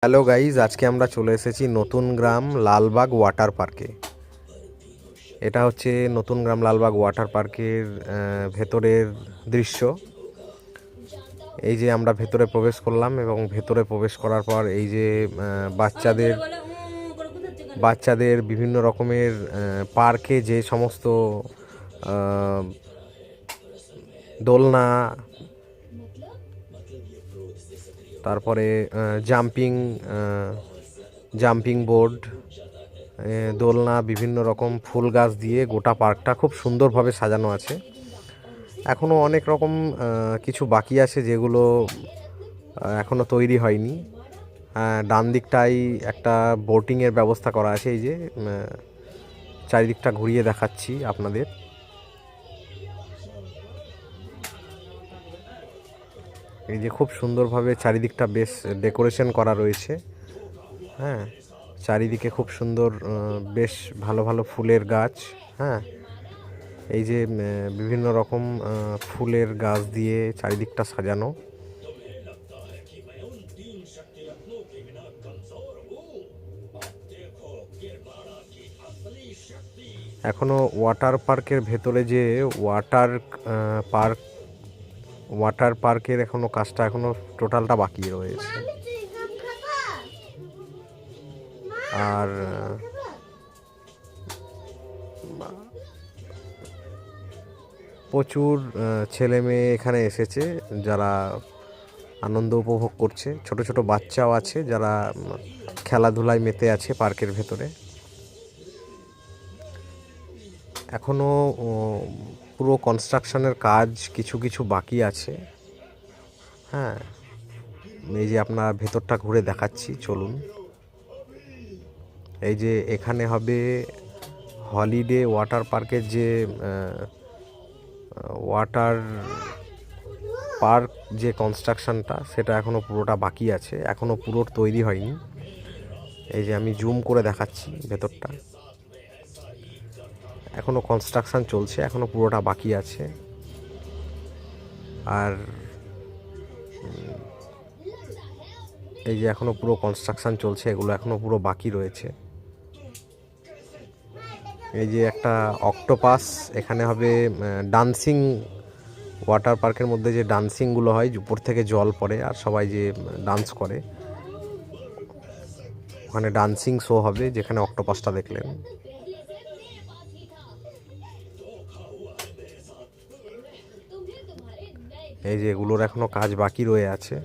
Hello guys, আজকে আমরা চলে এসেছি নতুন গ্রাম লালবাগ ওয়াটার পার্কে। এটা হচ্ছে নতুন গ্রাম লালবাগ ওয়াটার পার্কের ভেতরের দৃশ্য। এই যে আমরা ভেতরে প্রবেশ করলাম এবং ভেতরে প্রবেশ করার পর এই যে বাচ্চাদের বিভিন্ন রকমের পার্কে যে সমস্ত দোলনা, তারপরে জাম্পিং বোর্ড, দোলনা, বিভিন্ন রকম ফুল গাছ দিয়ে গোটা পার্কটা খুব সুন্দরভাবে সাজানো আছে। এখনও অনেক রকম কিছু বাকি আছে যেগুলো এখনও তৈরি হয়নি। ডান দিকটায় একটা বোটিংয়ের ব্যবস্থা করা আছে। এই যে চারিদিকটা ঘুরিয়ে দেখাচ্ছি আপনাদের। এই যে খুব সুন্দরভাবে চারিদিকটা বেশ ডেকোরেশন করা রয়েছে। হ্যাঁ, চারিদিকে খুব সুন্দর, বেশ ভালো ভালো ফুলের গাছ। হ্যাঁ, এই যে বিভিন্ন রকম ফুলের গাছ দিয়ে চারিদিকটা সাজানো। এখনো ওয়াটার পার্কের ভেতরে যে ওয়াটার পার্কের এখনো কাজটা এখনো টোটালটা বাকি রয়েছে। আর প্রচুর ছেলে মেয়ে এখানে এসেছে, যারা আনন্দ উপভোগ করছে। ছোট ছোট বাচ্চাও আছে যারা খেলাধুলায় মেতে আছে পার্কের ভেতরে। এখনো পুরো কনস্ট্রাকশনের কাজ কিছু কিছু বাকি আছে। হ্যাঁ, এই যে আপনার ভেতরটা ঘুরে দেখাচ্ছি, চলুন। এই যে এখানে হবে হলিডে ওয়াটার পার্কের যে ওয়াটার পার্ক যে কনস্ট্রাকশনটা, সেটা এখনও পুরোটা বাকি আছে, এখনও পুরো তৈরি হয়নি। এই যে আমি জুম করে দেখাচ্ছি ভেতরটা, এখনও কনস্ট্রাকশন চলছে, এখনও পুরোটা বাকি আছে। আর এই যে এখনও পুরো কনস্ট্রাকশন চলছে, এগুলো এখনও পুরো বাকি রয়েছে। এই যে একটা অক্টোপাস এখানে হবে। ডান্সিং ওয়াটার পার্কের মধ্যে যে ডান্সিংগুলো হয়, উপর থেকে জল পড়ে আর সবাই যে ডান্স করে, ওখানে ডান্সিং শো হবে, যেখানে অক্টোপাসটা দেখলেন। এই যে এগুলোর এখনো কাজ বাকি রয়ে আছে।